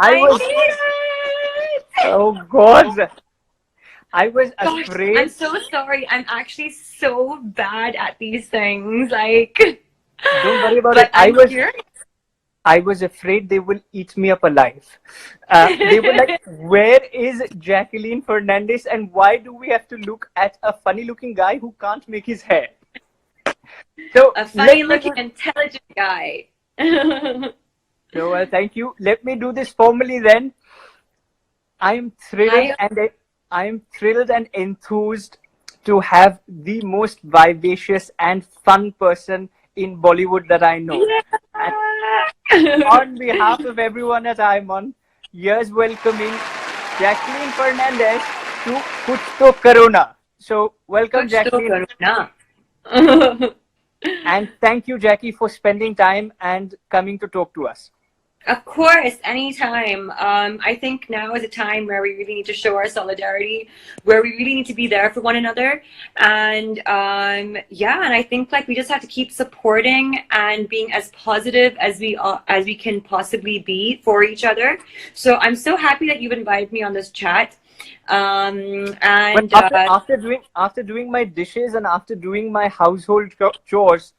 I I was, made it! oh God, I was Gosh, I'm afraid. so sorry. I'm actually so bad at these things. Like, Don't worry about but it. I'm here. I was afraid they will eat me up alive. They were like, where is Jacqueline Fernandez and why do we have to look at a funny looking guy who can't make his hair? So A funny let me looking, do. intelligent guy. So, thank you. Let me do this formally then. I'm thrilled Hi. and I'm thrilled and enthused to have the most vivacious and fun person in Bollywood that I know. And Yeah. on behalf of everyone at IIMUN, here's welcoming Jacqueline Fernandez to Kuch To Karona. So, welcome, Kuch to Jacqueline, Karona. and thank you, Jackie, for spending time and coming to talk to us. Of course, anytime. I think now is a time where we really need to show our solidarity, where we really need to be there for one another. And yeah, and I think like we just have to keep supporting and being as positive as we can possibly be for each other. So I'm so happy that you've invited me on this chat. But And after doing my dishes and after doing my household chores,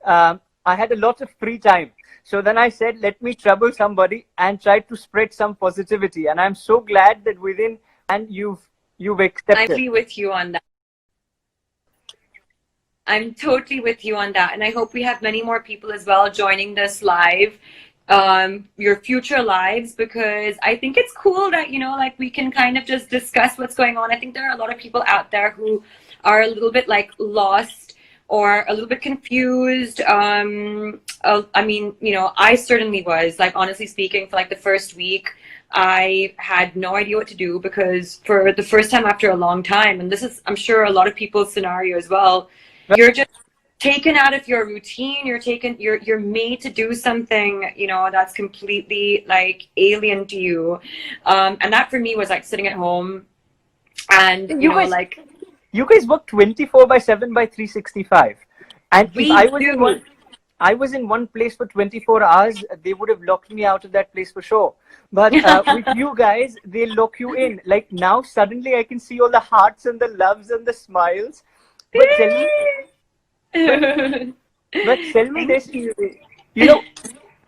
I had a lot of free time. So then I said, let me trouble somebody and try to spread some positivity. And I'm so glad that within and you've I'm accepted. totally with you on that. I'm totally with you on that. And I hope we have many more people as well joining this live, your future lives, because I think it's cool that, you know, like we can kind of just discuss what's going on. I think there are a lot of people out there who are a little bit like lost or a little bit confused. I mean, you know, I certainly was, like, honestly speaking, for like the first week, I had no idea what to do because for the first time after a long time, and this is, I'm sure, a lot of people's scenario as well, you're just taken out of your routine. You're made to do something, you know, that's completely like alien to you. And that for me was like sitting at home and, you You know, guys, like you guys work 24 by 7 by 365. And if we do. I was in one place for 24 hours, they would have locked me out of that place for sure. But with you guys, they lock you in. Like now, suddenly I can see all the hearts and the loves and the smiles. But tell me, but, but tell me Thank this, you. you know,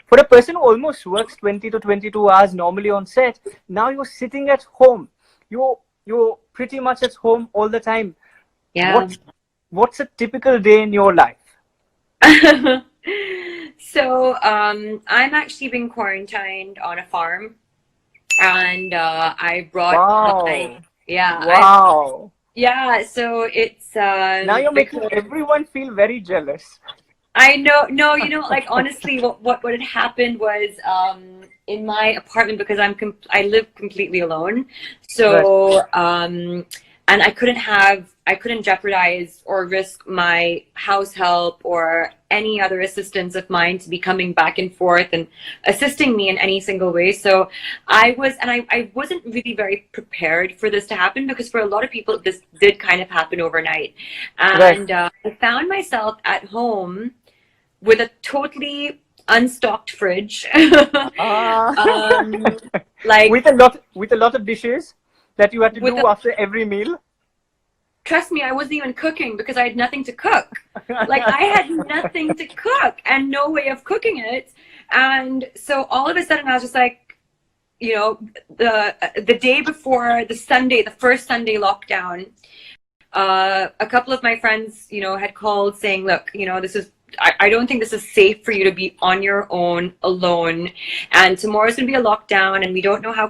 for a person who almost works 20 to 22 hours normally on set, now you're sitting at home. You're pretty much at home all the time. Yeah. What's a typical day in your life? So I'm actually been quarantined on a farm, and I brought my Wow. yeah I Wow. yeah. So it's Now you're making because everyone feel very jealous. I know, no, you know, like honestly, what had happened was in my apartment, because I live completely alone, Right. so and I couldn't jeopardize or risk my house help or any other assistance of mine to be coming back and forth and assisting me in any single way. So I wasn't really very prepared for this to happen, because for a lot of people this did kind of happen overnight, Right. and I found myself at home with a totally unstocked fridge. Ah. Like With a lot of dishes that you had to with do after every meal. trust me, I wasn't even cooking because I had nothing to cook. Like I had nothing to cook and no way of cooking it. And so all of a sudden I was just like, you know, the day before the first Sunday lockdown, a couple of my friends, you know, had called saying, look, you know, I don't think this is safe for you to be on your own alone. And tomorrow's going to be a lockdown and we don't know how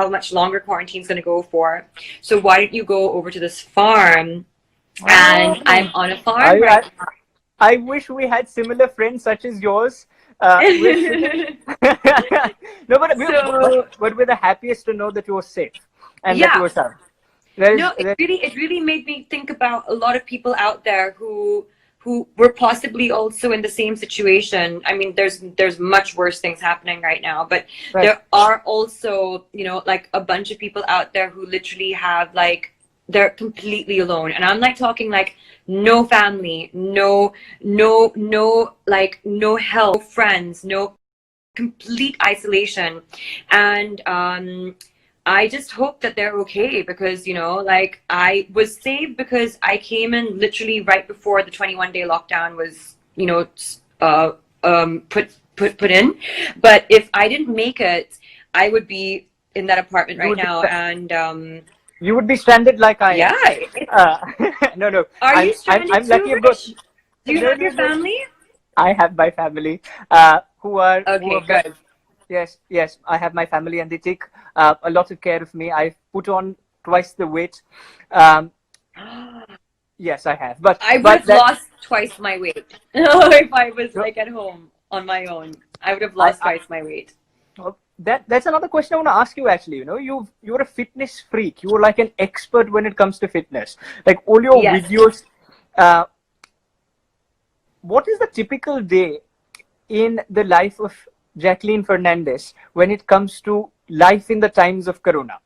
much longer quarantine is going to go for. So why don't you go over to this farm? And I'm on a farm I, right I I wish we had similar friends such as yours. We're now. sitting. No, So but we're the happiest to know that you were safe and that you yeah, were sound. There is, no, it really made me think about a lot of people out there who were possibly also in the same situation. I mean, there's much worse things happening right now, but right. there are also, you know, like a bunch of people out there who literally have like they're completely alone, and I'm like talking like no family, no like no help, no friends, no complete isolation. And I just hope that they're okay, because, you know, like, I was saved because I came in literally right before the 21-day lockdown was, you know, put in. But if I didn't make it, I would be in that apartment right now. And you would be stranded like I am. Yeah. No. Are you stranded I'm lucky too, I've got. Rish? Do you have your family? I have my family, who are Okay, good. Yes, I have my family, and they take a lot of care of me. I've put on twice the weight. Um, yes, I have, I would but have that lost twice my weight if I was like at home on my own. I would have lost twice my weight. that's another question I want to ask you. Actually, you know, you're a fitness freak. You're like an expert when it comes to fitness. Like all your Yes. videos. What is the typical day in the life of Jacqueline Fernandez when it comes to life in the times of Karona?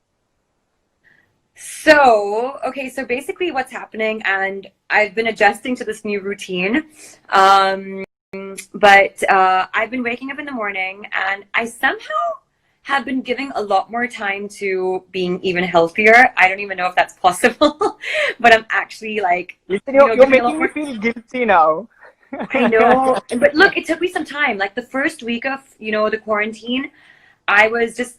So, okay, so basically what's happening, and I've been adjusting to this new routine. But I've been waking up in the morning, and I somehow have been giving a lot more time to being even healthier. I don't even know if that's possible, but I'm actually like, Listen, you know, you're giving a lot making me more. feel guilty now. I know, but look, it took me some time. Like the first week of, you know, the quarantine, I was just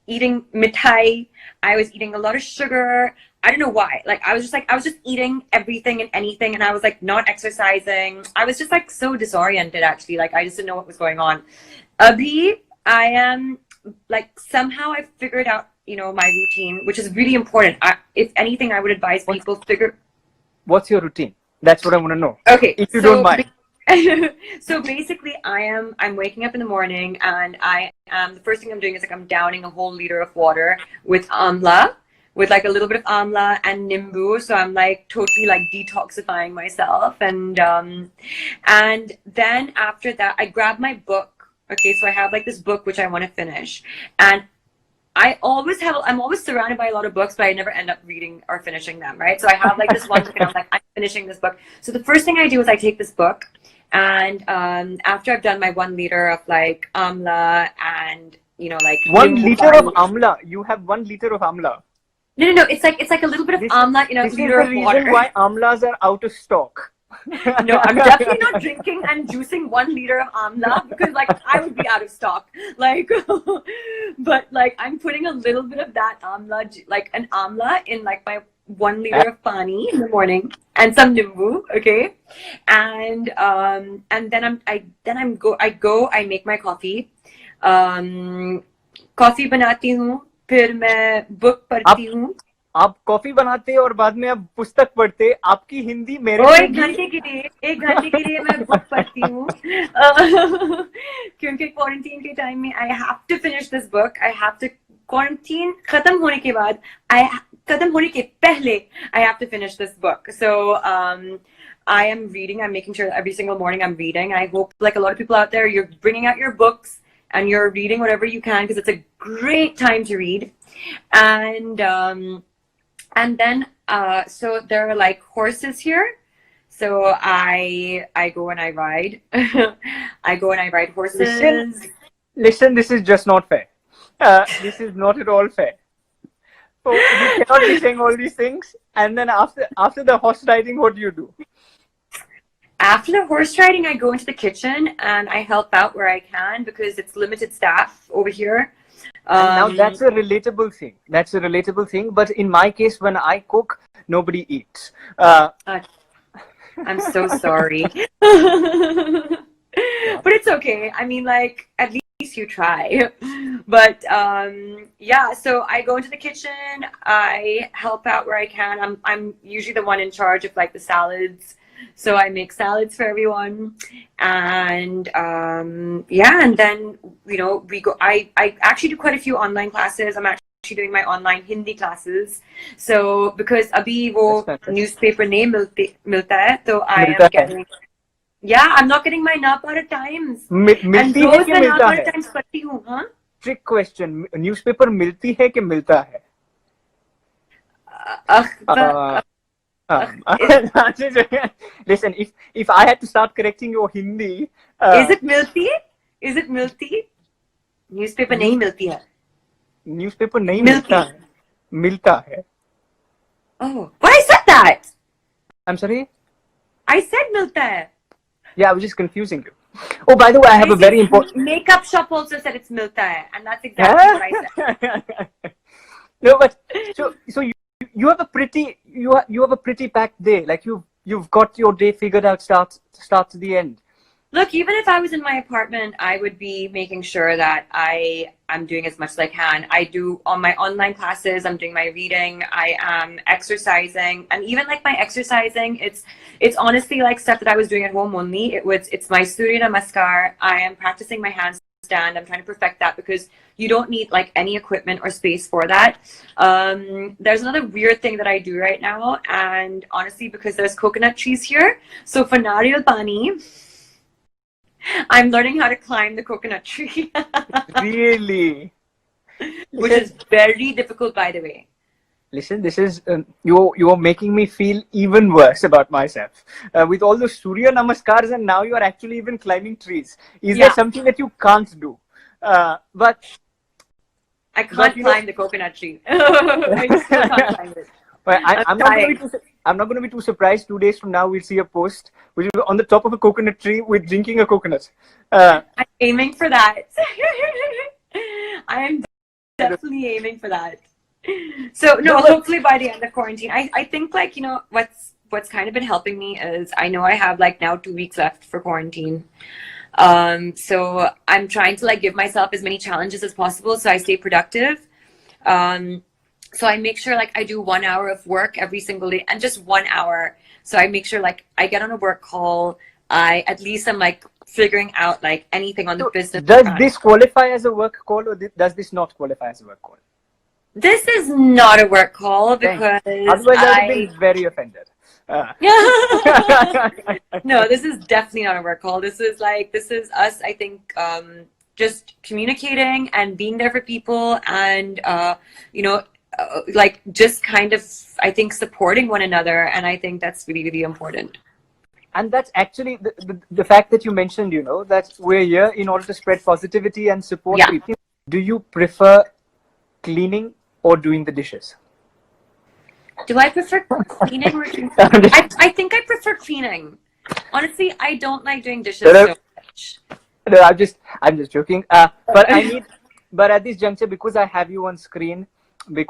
eating mithai. I was eating a lot of sugar. I don't know why. Like I was just eating everything and anything, and I was like not exercising. I was just like so disoriented actually. Like I just didn't know what was going on. Abhi, I am like somehow I figured out, you know, my routine, which is really important. If anything, I would advise people figure. What's your routine? That's what I want to know. Okay, If you don't mind. So basically, I'm waking up in the morning, and the first thing I'm doing is like I'm downing a whole liter of water with amla, with like a little bit of amla and nimbu. So I'm like totally like detoxifying myself, and then after that I grab my book. Okay, so I have like this book which I want to finish, and I'm always surrounded by a lot of books, but I never end up reading or finishing them, right? So I have like this one book, and I'm like, I'm finishing this book. So the first thing I do is I take this book, and after I've done my 1 liter of like amla and, you know, like 1 liter of amla. You have 1 liter of amla. No. It's like a little bit of amla in a liter of water. This is the reason why amlas are out of stock. No, I'm definitely not drinking and juicing 1 liter of amla, because like I would be out of stock. Like, but like I'm putting a little bit of that amla, like an amla, in like my 1 liter of pani in the morning, and some nimbu, okay, and then I make my coffee. Coffee बनाती हूँ, फिर मैं book पढ़ती हूँ. आप coffee बनाते और बाद में आप पुस्तक पढ़ते. आपकी हिंदी मेरे एक घंटे के लिए मैं बुक पढ़ती हूँ. क्योंकि क्वारंटीन के टाइम में I have to finish this book. I have to quarantine खत्म होने के बाद, खत्म होने के पहले, I have to finish this book. So I am reading. I'm making sure that every single morning I'm reading. I hope, like a lot of people out there, you're bringing out your books and you're reading whatever you can, because it's a great time to read. And then so there are like horses here. So I go and I ride. I go and I ride horses. Listen, this is just not fair. This is not at all fair. So you cannot be saying all these things, and then after the horse riding, what do you do? After the horse riding, I go into the kitchen and I help out where I can, because it's limited staff over here. And now that's a relatable thing. That's a relatable thing. But in my case, when I cook, nobody eats. I'm so sorry. But it's okay. I mean, like, at least you try. But yeah, so I go into the kitchen. I help out where I can. I'm usually the one in charge of like the salads. So I make salads for everyone, and yeah, and then, you know, we go. I actually do quite a few online classes. I'm actually doing my online Hindi classes. So because abhi wo newspaper nahi milta hai, so I am getting. Yeah, I'm not getting my Napara Times. मिलती है कि मिलता है? Times पढ़ती हूँ, हाँ? Trick question. Newspaper मिलती है कि मिलता है? Listen, if I had to start correcting your Hindi, is it milti? Is it milti? Newspaper nahi milti hai. Newspaper nahi Milti. milta hai. Milta hai. Oh, but I said that. I'm sorry? I said milta hai. Yeah, I was just confusing you. Oh, by the way, I have a very important... Makeup shop also said it's milta hai, and that's exactly what I said. No, but so you have a pretty you have a pretty packed day. Like you've got your day figured out start to the end. Look, even if I was in my apartment, I would be making sure that I'm doing as much as I can. I do on my online classes, I'm doing my reading, I am exercising, and even like my exercising, it's honestly like stuff that I was doing at home only. It's my Surya Namaskar. I am practicing my handstand. I'm trying to perfect that because you don't need like any equipment or space for that. There's another weird thing that I do right now, and honestly, because there's coconut trees here, so for Nariyal Pani, I'm learning how to climb the coconut tree. Really? Which is very difficult, by the way. Listen, this is you're making me feel even worse about myself. With all those Surya Namaskars, and now you are actually even climbing trees. Is there something that you can't do? But I can't climb the coconut tree. I still can't climb it. Well, I'm not going to be too surprised. 2 days from now, we'll see a post which is on the top of a coconut tree with drinking a coconut. I'm aiming for that. I am definitely aiming for that. So no, hopefully by the end of quarantine, I think like, you know, what's kind of been helping me is I know I have like now 2 weeks left for quarantine. So I'm trying to like give myself as many challenges as possible so I stay productive. So I make sure like I do 1 hour of work every single day, and just 1 hour. So I make sure like I get on a work call. At least I'm like figuring out like anything on the business. Does this qualify as a work call, or does this not qualify as a work call? This is not a work call because otherwise I would have been very offended. No, this is definitely not a work call. This is us, I think, just communicating and being there for people, and you know, like just kind of, I think, supporting one another, and I think that's really, really important. And that's actually the fact that you mentioned, you know, that we're here in order to spread positivity and support people. Do you prefer cleaning or doing the dishes? Do I prefer cleaning or doing... I think I prefer cleaning. Honestly, I don't like doing dishes so much. No, I'm just joking. But at this juncture, because I have you on screen, we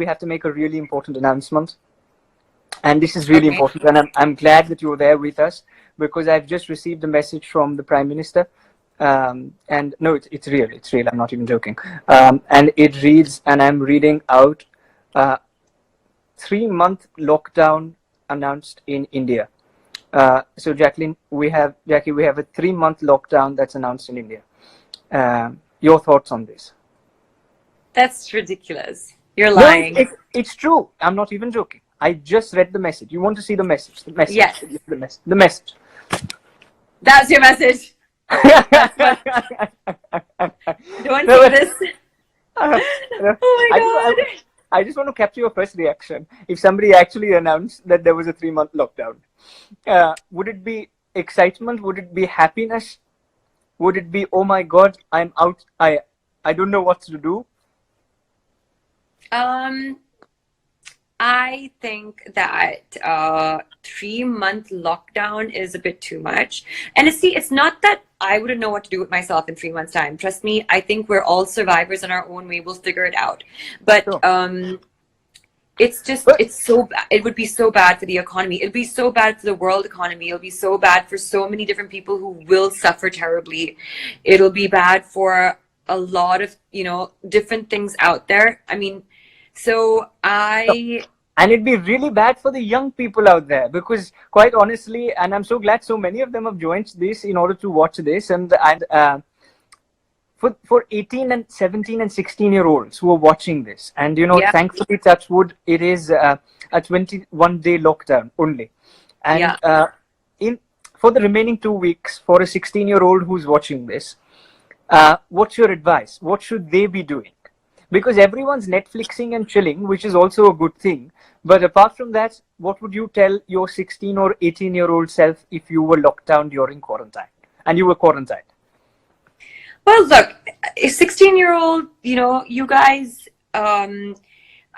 have to make a really important announcement. And this is really important, and I'm glad that you're there with us, because I've just received a message from the Prime Minister. And no, it's real. I'm not even joking. And it reads, and I'm reading out, 3-month lockdown announced in India. So Jacqueline, we have a 3-month lockdown that's announced in India. Your thoughts on this? That's ridiculous. You're lying. No, it's true. I'm not even joking. I just read the message. You want to see the message? The message. Yes. The message. That's your message. Don't say this. Oh my God. I just want to capture your first reaction. If somebody actually announced that there was a 3-month lockdown, would it be excitement? Would it be happiness? Would it be, oh my God, I'm out. I don't know what to do? I think that 3-month lockdown is a bit too much. And see, it's not that I wouldn't know what to do with myself in 3 months' time. Trust me, I think we're all survivors in our own way. We'll figure it out. But it's just, it's so bad. It would be so bad for the economy. It'd be so bad for the world economy. It'll be so bad for so many different people who will suffer terribly. It'll be bad for a lot of, you know, different things out there. I mean, and it'd be really bad for the young people out there, because quite honestly, and I'm so glad so many of them have joined this in order to watch this, and for 18 and 17 and 16-year-olds who are watching this, and you know, thankfully, touch wood, it is a 21-day lockdown only, and for the remaining 2 weeks, for a 16-year-old who's watching this, what's your advice? What should they be doing? Because everyone's Netflixing and chilling, which is also a good thing. But apart from that, what would you tell your 16 or 18-year-old self if you were locked down during quarantine and you were quarantined? Well, look, a 16-year-old, you know, you guys, I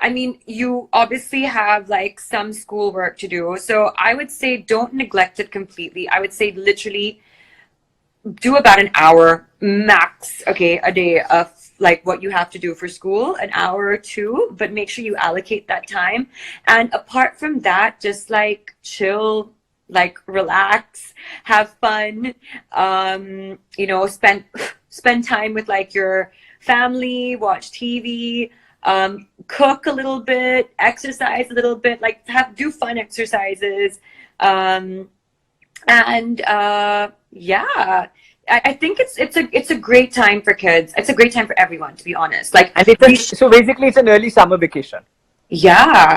mean, you obviously have like some schoolwork to do. So I would say don't neglect it completely. I would say literally do about an hour max, okay, a day of like what you have to do for school, an hour or two, but make sure you allocate that time. And apart from that, just like chill, like relax, have fun, you know, spend time with like your family, watch TV, cook a little bit, exercise a little bit, like do fun exercises. And yeah, I think it's a great time for kids. It's a great time for everyone, to be honest. Like, And so basically it's an early summer vacation. yeah.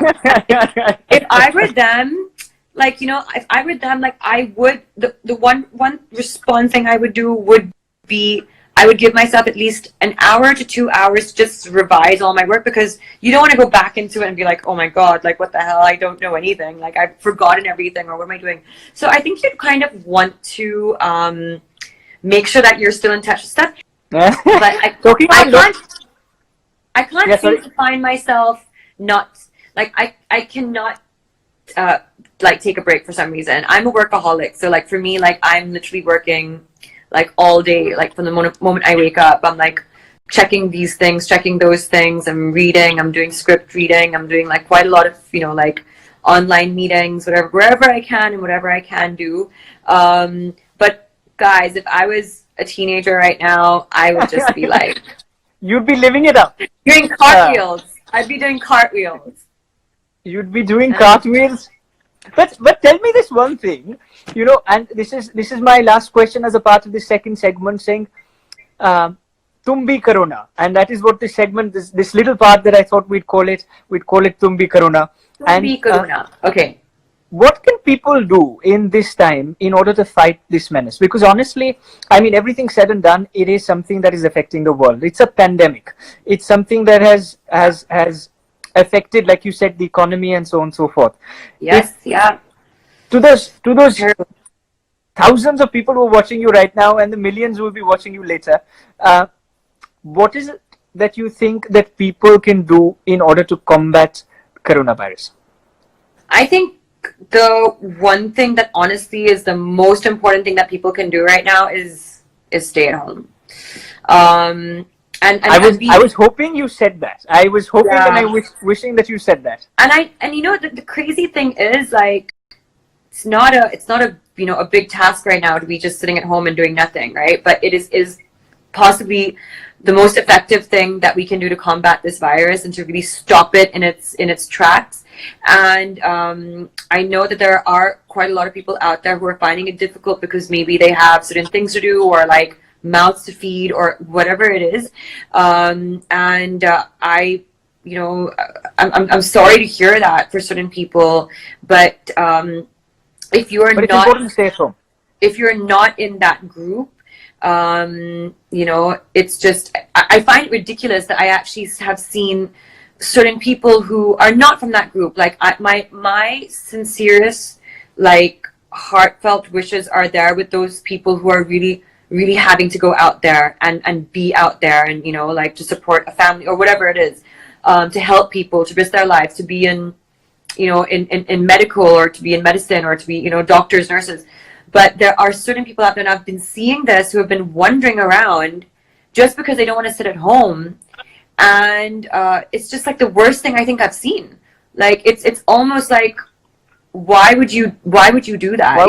If I were them, like, you know, if I were them, like, I would, the one response thing I would do would be, I would give myself at least an hour to 2 hours just to revise all my work, because you don't want to go back into it and be like, oh my God, like, what the hell? I don't know anything. Like, I've forgotten everything, or what am I doing? So I think you'd kind of want to make sure that you're still in touch with stuff. But I can't seem to find myself not, like, I cannot like take a break for some reason. I'm a workaholic. So like for me, like I'm literally working like all day, like from the moment I wake up, I'm like checking these things, checking those things. I'm reading, I'm doing script reading. I'm doing like quite a lot of, you know, like online meetings, wherever I can and whatever I can do. But guys, if I was a teenager right now, I would just be like, you'd be living it up. Doing cartwheels. I'd be doing cartwheels. You'd be doing cartwheels. But tell me this one thing, you know, and this is my last question as a part of this second segment, saying, "Tum bhi Karona," and that is what this segment, this little part that I thought we'd call it "Tum bhi Karona." Tum bhi Karona. Okay. What can people do in this time in order to fight this menace? Because honestly, I mean, everything said and done, it is something that is affecting the world. It's a pandemic. It's something that has affected, like you said, the economy and so on and so forth. Yes, yeah. To those thousands of people who are watching you right now and the millions who will be watching you later, what is it that you think that people can do in order to combat coronavirus? I think the one thing that honestly is the most important thing that people can do right now is stay at home. And I was hoping you said that. I was hoping and I was wishing that you said that. And you know, the crazy thing is, like, it's not a you know, a big task right now to be just sitting at home and doing nothing, right? But it is possibly the most effective thing that we can do to combat this virus and to really stop it in its tracks. And I know that there are quite a lot of people out there who are finding it difficult because maybe they have certain things to do, or like mouths to feed, or whatever it is. I, you know, I'm sorry to hear that for certain people, but if you are not, important to stay at home. If you're not in that group, you know, it's just, I find it ridiculous that I actually have seen certain people who are not from that group. Like my sincerest, like, heartfelt wishes are there with those people who are really having to go out there and be out there and, you know, like to support a family or whatever it is, to help people, to risk their lives, to be in, you know, in medical, or to be in medicine, or to be, you know, doctors, nurses. But there are certain people out there, and I've been seeing this, who have been wandering around just because they don't want to sit at home. And it's just like the worst thing I think I've seen. Like, it's almost like, why would you do that? Why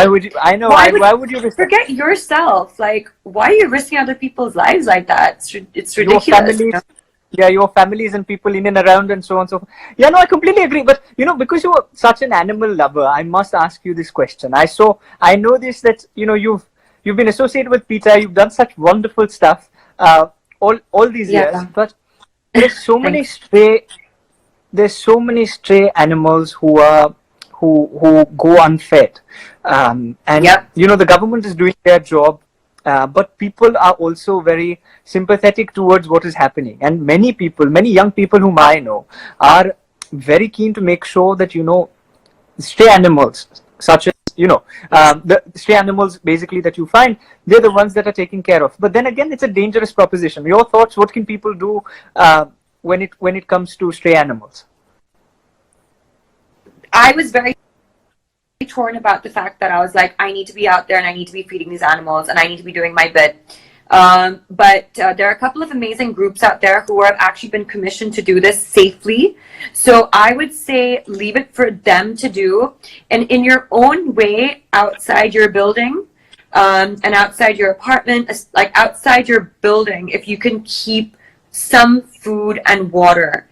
would you? I know. Why would you forget yourself? Like, why are you risking other people's lives like that? It's ridiculous. Your families, yeah, your families and people in and around and so on and so forth. Yeah, no, I completely agree. But you know, because you are such an animal lover, I must ask you this question. I know this, that you know you've been associated with PETA. You've done such wonderful stuff all these years. But there's so many stray. There's so many stray animals who go unfed, and you know, the government is doing their job, but people are also very sympathetic towards what is happening, and many young people whom I know are very keen to make sure that, you know, stray animals such as the stray animals basically that you find, they're the ones that are taken care of. But then again, it's a dangerous proposition. Your thoughts? What can people do when it comes to stray animals? I was very torn about the fact that I was like, I need to be out there and I need to be feeding these animals and I need to be doing my bit. But there are a couple of amazing groups out there who have actually been commissioned to do this safely. So I would say leave it for them to do. And in your own way, outside your building and outside your apartment, like outside your building, if you can keep some food and water,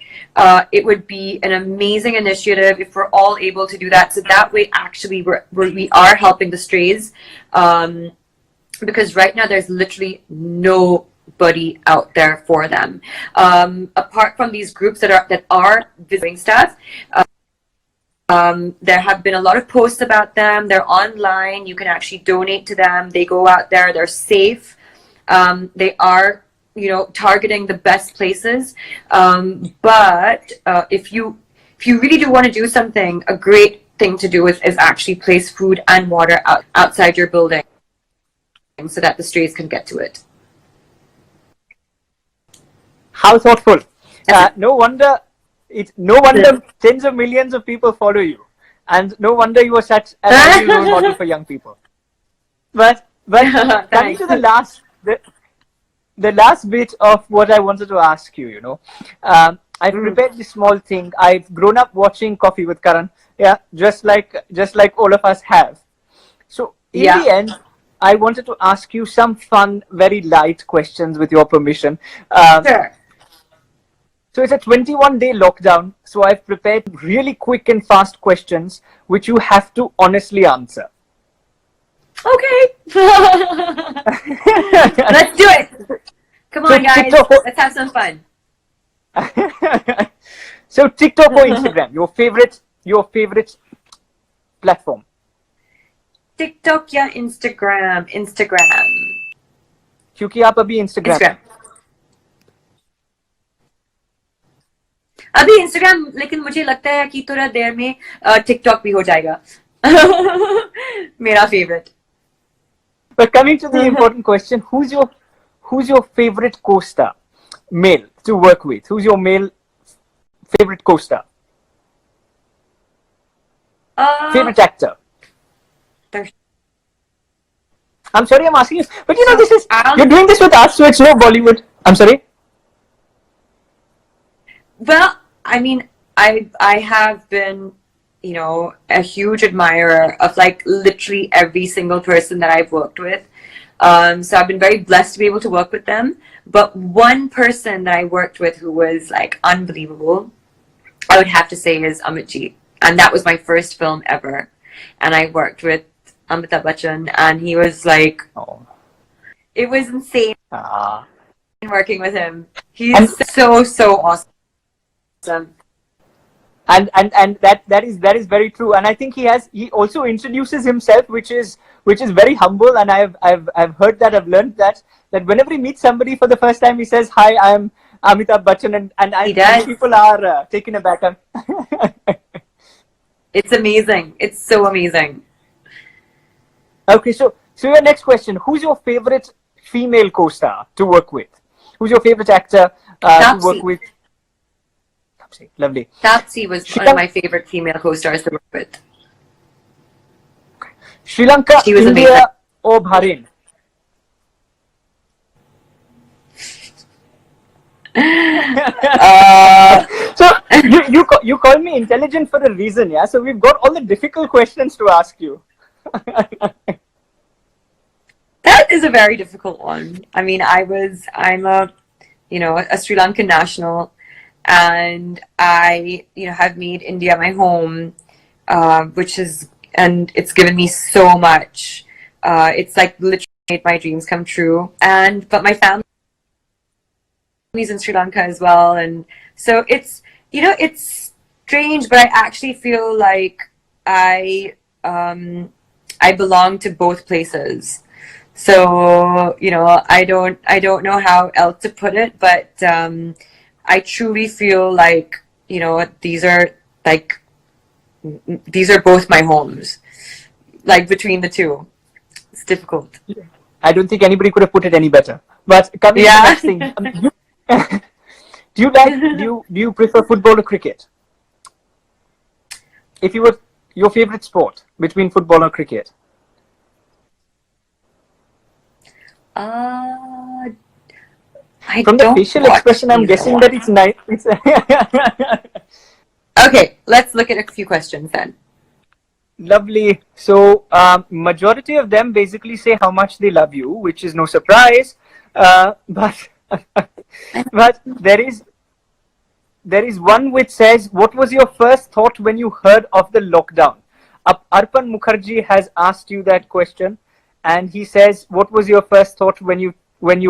it would be an amazing initiative if we're all able to do that. So that way, actually, we are helping the strays. Because right now there's literally nobody out there for them. Apart from these groups that are visiting stuff, there have been a lot of posts about them. They're online. You can actually donate to them. They go out there. They're safe. They are, targeting the best places. But if you really do want to do something, a great thing to do is actually place food and water outside your building, so that the strays can get to it. How thoughtful! No wonder tens of millions of people follow you, and no wonder you are such an ideal role model for young people. But coming to the last bit of what I wanted to ask you, I've prepared this small thing. I've grown up watching Coffee with Karan, just like all of us have. So in the end, I wanted to ask you some fun, very light questions with your permission. Sure. So it's a 21-day lockdown. So I've prepared really quick and fast questions, which you have to honestly answer. Okay. Let's do it. Come on, guys. Let's have some fun. So TikTok or Instagram? Your favorite platform? TikTok या Instagram? क्योंकि आप अभी Instagram. अभी Instagram, लेकिन मुझे लगता है कि थोड़ा देर में TikTok भी हो जाएगा. मेरा favorite. But coming to the important question, who's your favorite co-star, male, to work with? Who's your male favorite co-star? Favorite actor? I'm sorry, I'm asking you, but you're doing this with us, so it's no Bollywood. I'm sorry. Well, I mean, I have been, a huge admirer of like literally every single person that I've worked with. So I've been very blessed to be able to work with them. But one person that I worked with who was like unbelievable, I would have to say is Amitji, and that was my first film ever, and I worked with Amitabh Bachchan, and he was like, it was insane working with him. He's so awesome. And that is very true. And I think he also introduces himself, which is very humble. And I've heard that, I've learned that whenever he meets somebody for the first time, he says, "Hi, I'm Amitabh Bachchan," and people are taken aback. It's amazing. It's so amazing. Okay, so your next question: who's your favorite female co-star to work with? Who's your favorite actor to work with? Lovely. Tapsi was one of my favorite female co-stars to work with. Sri Lanka, India, amazing. Or Bahrain? So you call me intelligent for a reason, yeah? So we've got all the difficult questions to ask you. That is a very difficult one. I mean, I'm a Sri Lankan national, and I, have made India my home, and it's given me so much. It's like literally made my dreams come true. But my family's in Sri Lanka as well, and so it's strange, but I actually feel like I belong to both places. So I don't know how else to put it, but I truly feel like these are both my homes. like between the two. It's difficult. I don't think anybody could have put it any better. But coming to the next thing, do you prefer football or cricket? If you were your favorite sport between football or cricket? From the facial expression, I'm guessing that it's nice. Okay, let's look at a few questions then. Lovely. So, majority of them basically say how much they love you, which is no surprise. But but there is one which says, "What was your first thought when you heard of the lockdown?" Arpan Mukherjee has asked you that question, and he says, "What was your first thought when you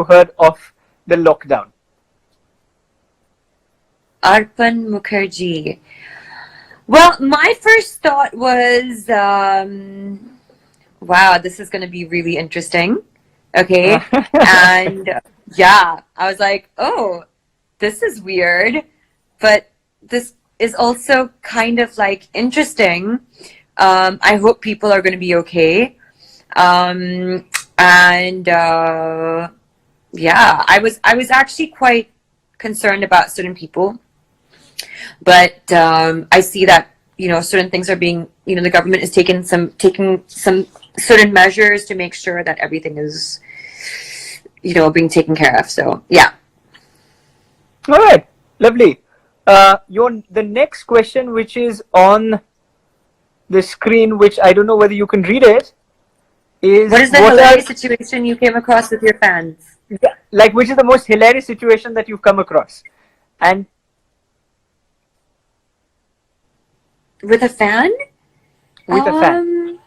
heard of the lockdown?" Arpan Mukherjee. Well, my first thought was, wow, this is going to be really interesting. Okay. And yeah, I was like, oh, this is weird, but this is also kind of like interesting. I hope people are going to be okay. And yeah, I was actually quite concerned about certain people. But I see that, you know, certain things are being, you know, the government is taking some certain measures to make sure that everything is, you know, being taken care of. So yeah. All right, lovely. The next question, which is on the screen, which I don't know whether you can read it, is what is the hilarious situation you came across with your fans? Yeah, like, which is the most hilarious situation that you've come across? And with a fan? With a fan.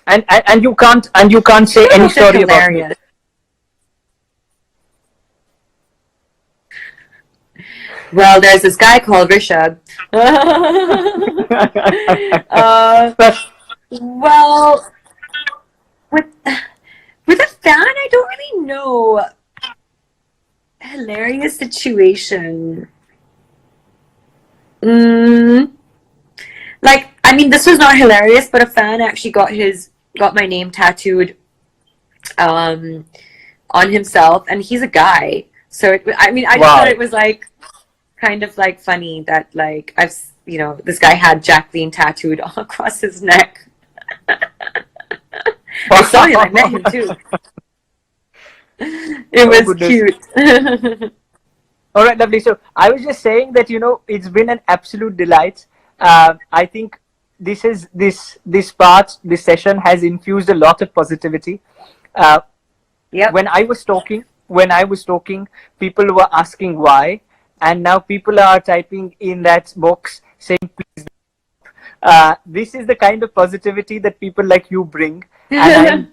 And you can't say any story about it. Well, there's this guy called Rishabh. Well, with a fan, I don't really know. Hilarious situation. Like, I mean, this was not hilarious, but a fan actually got my name tattooed on himself, and he's a guy. So I just thought it was like kind of like funny that like you know, this guy had Jacqueline tattooed all across his neck. I saw him, I met him too. It was cute. All right, lovely. So I was just saying that, you know, it's been an absolute delight. I think this session has infused a lot of positivity. When I was talking, people were asking why, and now people are typing in that box saying, please. This is the kind of positivity that people like you bring, and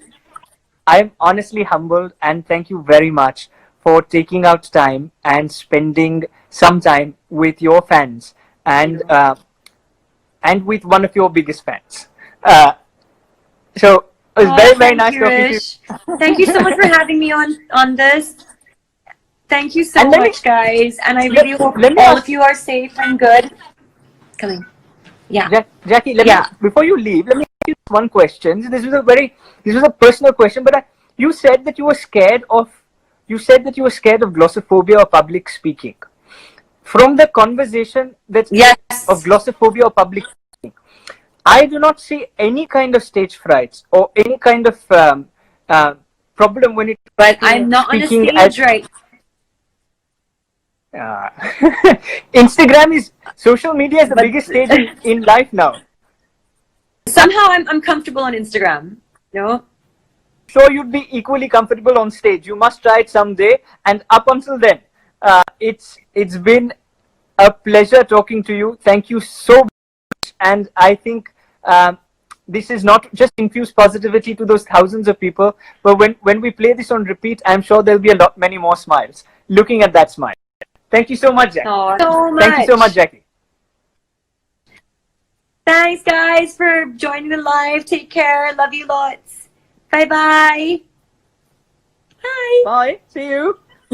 I'm honestly humbled, and thank you very much for taking out time and spending some time with your fans and with one of your biggest fans. So it was very nice talking to you. Thank you so much for having me on this. Thank you so much, guys, and I really hope all of you are safe and good. Coming. Yeah. Jackie, before you leave, let me ask you one question. This was a personal question, but you said that you were scared of glossophobia or public speaking. From the conversation of glossophobia or public speaking, I do not see any kind of stage frights or any kind of problem when it. But I'm not on a stage right. Social media is the biggest stage in life now. Somehow I'm comfortable on Instagram. No. Sure, you'd be equally comfortable on stage. You must try it someday. And up until then, it's been a pleasure talking to you. Thank you so much. And I think this is not just infuse positivity to those thousands of people, but when we play this on repeat, I'm sure there'll be many more smiles looking at that smile. Thank you so much, Jackie. Thank you so much, Jackie. Thanks, guys, for joining the live. Take care. Love you lots. Bye-bye. Bye. Bye. See you.